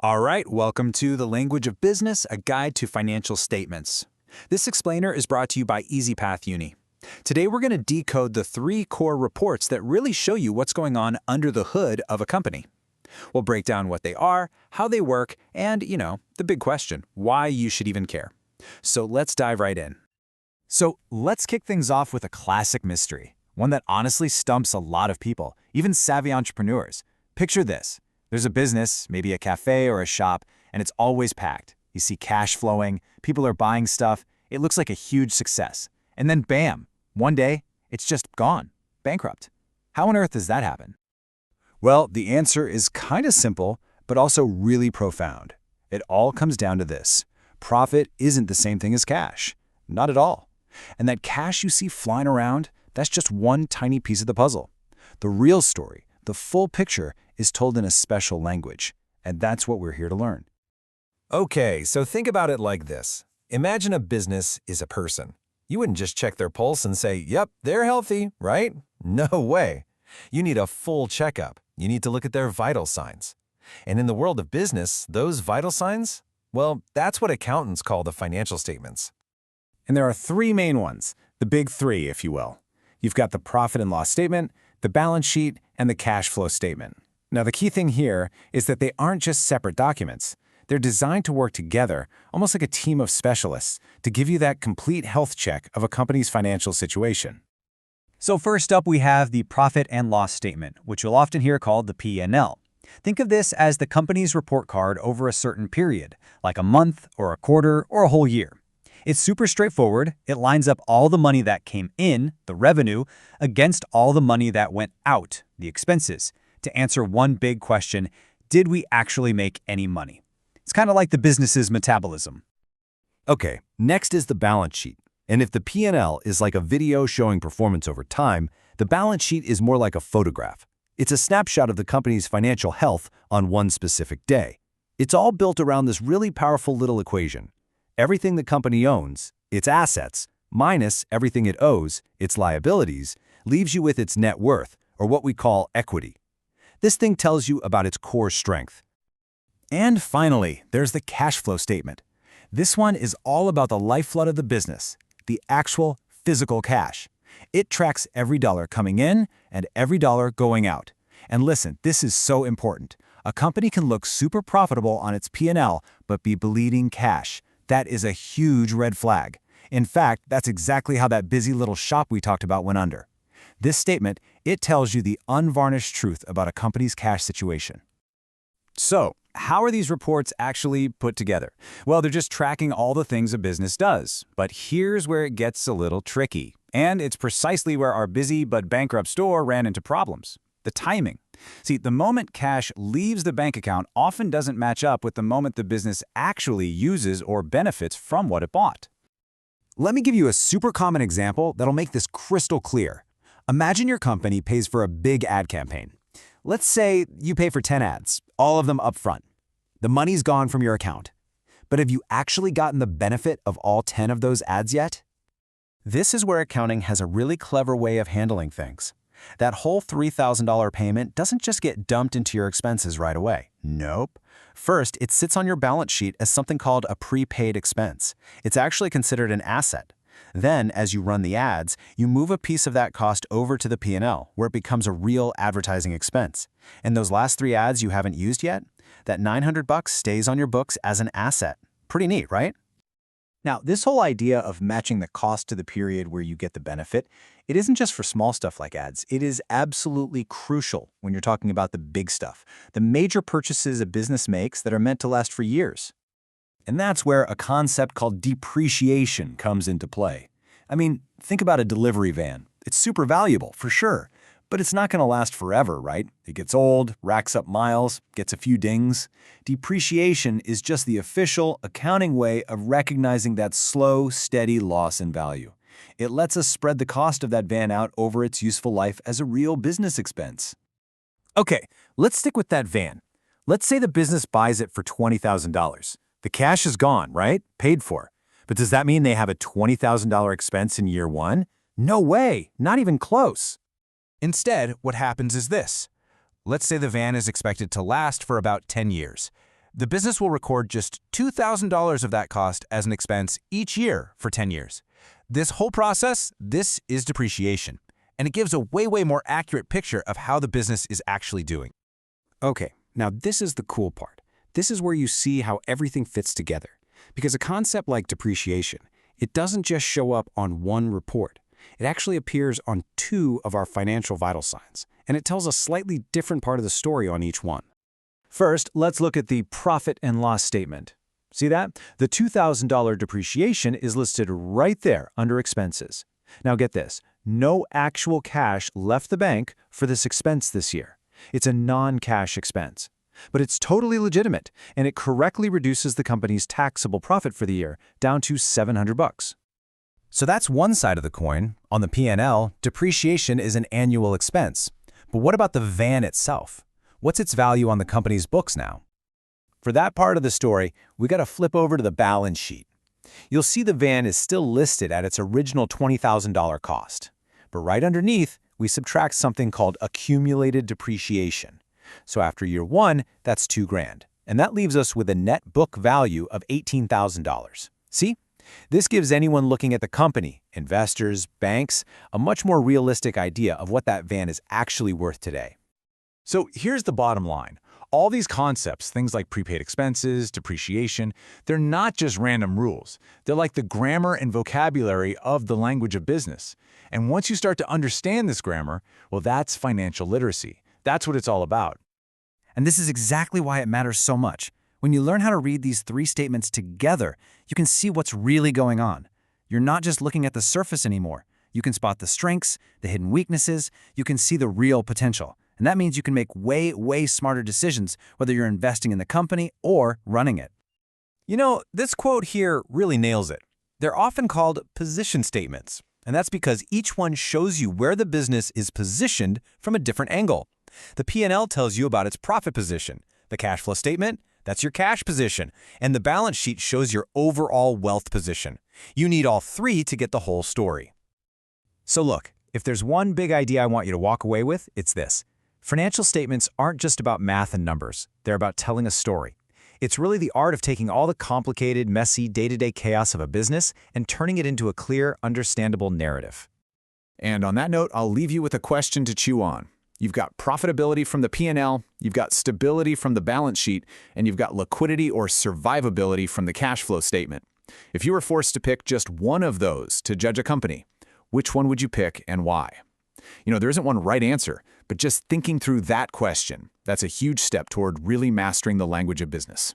All right, welcome to The Language of Business, a guide to financial statements. This explainer is brought to you by EasyPathUni. Today we're going to decode the three core reports that really show you what's going on under the hood of a company. We'll break down what they are, how they work, and, the big question, why you should even care. So let's dive right in. So let's kick things off with a classic mystery, one that honestly stumps a lot of people, even savvy entrepreneurs. Picture this. There's a business, maybe a cafe or a shop, and it's always packed. You see cash flowing, people are buying stuff, it looks like a huge success. And then bam, one day, it's just gone, bankrupt. How on earth does that happen? Well, the answer is kind of simple, but also really profound. It all comes down to this. Profit isn't the same thing as cash. Not at all. And that cash you see flying around, that's just one tiny piece of the puzzle. The real story, the full picture, is told in a special language, and that's what we're here to learn. Okay, so think about it like this. Imagine a business is a person. You wouldn't just check their pulse and say, yep, they're healthy, right? No way. You need a full checkup. You need to look at their vital signs. And in the world of business, those vital signs, well, that's what accountants call the financial statements. And there are three main ones, the big three, if you will. You've got the profit and loss statement, the balance sheet, and the cash flow statement. Now, the key thing here is that they aren't just separate documents. They're designed to work together, almost like a team of specialists, to give you that complete health check of a company's financial situation. So first up, we have the profit and loss statement, which you'll often hear called the P&L. Think of this as the company's report card over a certain period, like a month or a quarter or a whole year. It's super straightforward. It lines up all the money that came in, the revenue, against all the money that went out, the expenses, to answer one big question: did we actually make any money? It's kind of like the business's metabolism. Okay, next is the balance sheet. And if the P&L is like a video showing performance over time, the balance sheet is more like a photograph. It's a snapshot of the company's financial health on one specific day. It's all built around this really powerful little equation. Everything the company owns, its assets, minus everything it owes, its liabilities, leaves you with its net worth, or what we call equity. This thing tells you about its core strength. And finally, there's the cash flow statement. This one is all about the lifeblood of the business, the actual physical cash. It tracks every dollar coming in and every dollar going out. And listen, this is so important. A company can look super profitable on its P&L, but be bleeding cash. That is a huge red flag. In fact, that's exactly how that busy little shop we talked about went under. This statement, it tells you the unvarnished truth about a company's cash situation. So, how are these reports actually put together? Well, they're just tracking all the things a business does. But here's where it gets a little tricky. And it's precisely where our busy but bankrupt store ran into problems. The timing. See, the moment cash leaves the bank account often doesn't match up with the moment the business actually uses or benefits from what it bought. Let me give you a super common example that'll make this crystal clear. Imagine your company pays for a big ad campaign. Let's say you pay for 10 ads, all of them up front. The money's gone from your account. But have you actually gotten the benefit of all 10 of those ads yet? This is where accounting has a really clever way of handling things. That whole $3,000 payment doesn't just get dumped into your expenses right away. Nope. First, it sits on your balance sheet as something called a prepaid expense. It's actually considered an asset. Then, as you run the ads, you move a piece of that cost over to the P&L, where it becomes a real advertising expense. And those last 3 ads you haven't used yet, that $900 stays on your books as an asset. Pretty neat, right? Now, this whole idea of matching the cost to the period where you get the benefit, it isn't just for small stuff like ads. It is absolutely crucial when you're talking about the big stuff, the major purchases a business makes that are meant to last for years. And that's where a concept called depreciation comes into play. I mean, think about a delivery van. It's super valuable, for sure, but it's not going to last forever, right? It gets old, racks up miles, gets a few dings. Depreciation is just the official accounting way of recognizing that slow, steady loss in value. It lets us spread the cost of that van out over its useful life as a real business expense. Okay, let's stick with that van. Let's say the business buys it for $20,000. The cash is gone, right? Paid for. But does that mean they have a $20,000 expense in year one? No way, not even close. Instead, what happens is this. Let's say the van is expected to last for about 10 years. The business will record just $2,000 of that cost as an expense each year for 10 years. This whole process, this is depreciation, and it gives a way more accurate picture of how the business is actually doing. Okay, now this is the cool part. This is where you see how everything fits together. Because a concept like depreciation, it doesn't just show up on one report. It actually appears on 2 of our financial vital signs, and it tells a slightly different part of the story on each one. First, let's look at the profit and loss statement. See that? The $2,000 depreciation is listed right there under expenses. Now get this, no actual cash left the bank for this expense this year. It's a non-cash expense. But it's totally legitimate, and it correctly reduces the company's taxable profit for the year down to $700. So that's one side of the coin. On the P&L, depreciation is an annual expense. But what about the van itself? What's its value on the company's books now? For that part of the story, we got to flip over to the balance sheet. You'll see the van is still listed at its original $20,000 cost. But right underneath, we subtract something called accumulated depreciation. So after year 1, that's $2,000. And that leaves us with a net book value of $18,000. See? This gives anyone looking at the company, investors, banks, a much more realistic idea of what that van is actually worth today. So here's the bottom line. All these concepts, things like prepaid expenses, depreciation, they're not just random rules. They're like the grammar and vocabulary of the language of business. And once you start to understand this grammar, well, that's financial literacy. That's what it's all about. And this is exactly why it matters so much. When you learn how to read these 3 statements together, you can see what's really going on. You're not just looking at the surface anymore. You can spot the strengths, the hidden weaknesses, you can see the real potential. And that means you can make way smarter decisions, whether you're investing in the company or running it. You know, this quote here really nails it. They're often called position statements, and that's because each one shows you where the business is positioned from a different angle. The P&L tells you about its profit position. The cash flow statement, that's your cash position. And the balance sheet shows your overall wealth position. You need all 3 to get the whole story. So look, if there's one big idea I want you to walk away with, it's this. Financial statements aren't just about math and numbers. They're about telling a story. It's really the art of taking all the complicated, messy, day-to-day chaos of a business and turning it into a clear, understandable narrative. And on that note, I'll leave you with a question to chew on. You've got profitability from the P&L, you've got stability from the balance sheet, and you've got liquidity or survivability from the cash flow statement. If you were forced to pick just one of those to judge a company, which one would you pick and why? You know, there isn't one right answer, but just thinking through that question, that's a huge step toward really mastering the language of business.